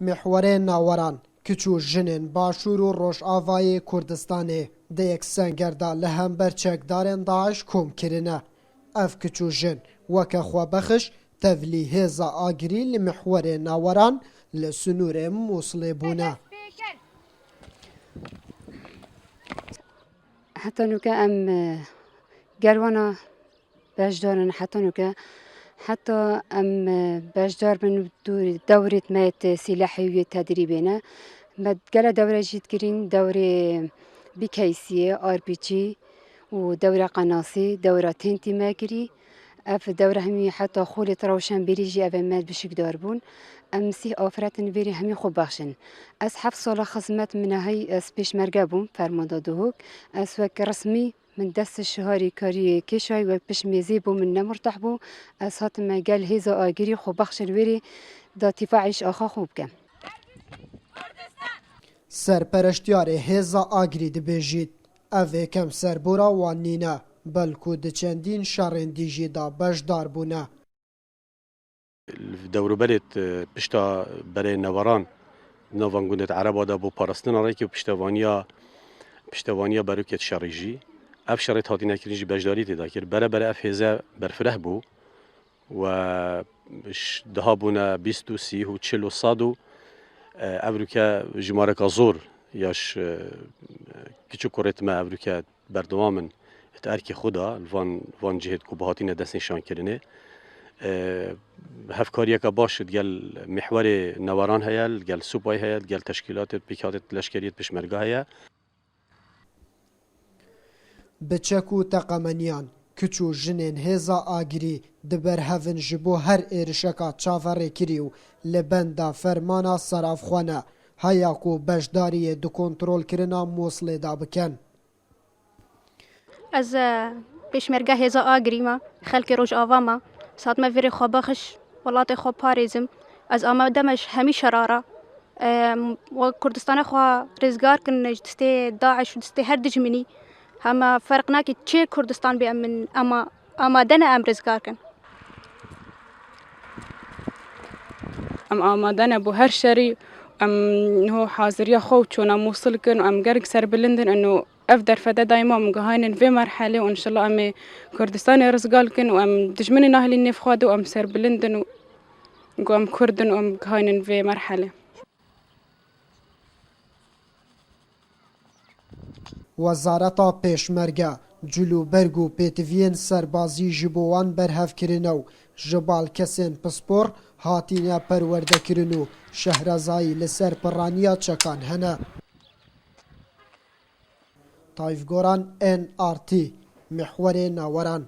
محورên naweran kiç û jinên Başûr û Rojavayê Kurdistanê di yek senger da li hember çekdarên Daeş kom kirine. Ev kiç û jin weke xwebexiş tevlî hêza agirî li mihwerê naweran li Sunûrê Mosulê bûne. حتى نوكا أم جروانا بجدارن حتى نوكا حتى أم بجدار من دورة مات سلاحية تدريبنا متجلا دورة جيت كرين دورة بكيسية RPG ودورة قناصي دورة تنتي ماكري اف دورة همي حتى خولي تروشن بريجي أبمات بشك داربون امسي آفرتن بيري همي خوب بخشن از 7 سال خدمت من هاي سبيش مرقبون فرمانده دوهوك از وك رسمي من دست الشهاري كاري كيشاي وبش ميزيبو من نمرتاح بو از هات ما قال هيزا آگيري خوب بخش الويري دا تفاعش آخا خوب كم سرپرشتیارê hêza agirî dibêjît ev ê kem serbûra wan nîne belkû di çendîn şerên dî jî da bejdar bûne. Dewroberê pişta berê neweran nava gundê Ereba da bû parastina rekî û piştevaniya berûkê şerî jî ev şerê hatî nekirin jî bejdarî tê dakir bere ev hêze berfireh bû û daha bûne 20 û 30 û 40 û 100 û ev rûke ji mareka zor yaş küçük kurêtme ev rûke berdewamın te erkê xwe da van cihêt ku bi hatîne destên şankirinê hevkariyeka baş gel mihwerê neweran heye gel supayê heye gel teşkîlatê pêkhatê leşkeriyê pişmerga heye. Bi çek û teqemeniyan kiç û jinên hêza agirî diberhevin ji bo her êrişeka çaverêkirî û li benda fermana serafxwe heya ku bejdariyê di kontrolkirina Mosulê da bikin. Ez pêşmerge hêza agirî me xelkê Rojava me sat me vêrê xwe bexş welatê xwe parêzim ez amade me ji hemî şerara we Kurdistanê xwe rêzgar kin ji destê Daeş û destê her dijminî hema ferq nake çê Kurdistan bê em min amade ne em rêzgar kin. ام آماده نبو هر شری ام هو حاضریه خو چون موصل کن ام گرگ سر بلندن انه اف در فدا دایما مگهاینن في مرحله وان شاء الله ام كردستان رزقال کن و ام دجمنی نهلی نفخاد و ام سر بلندن و ام کردن و ام مگهاینن في مرحله. Wezareta Pêşmerge cilûberg û pêtiviyên serbazî ji bo wan berhevkirine û ji balkesên pispor hatîne perwerdekirin û şehrezayî li ser piraniya çekan hene. Tayfgoran NRT Mihwerê Naweran.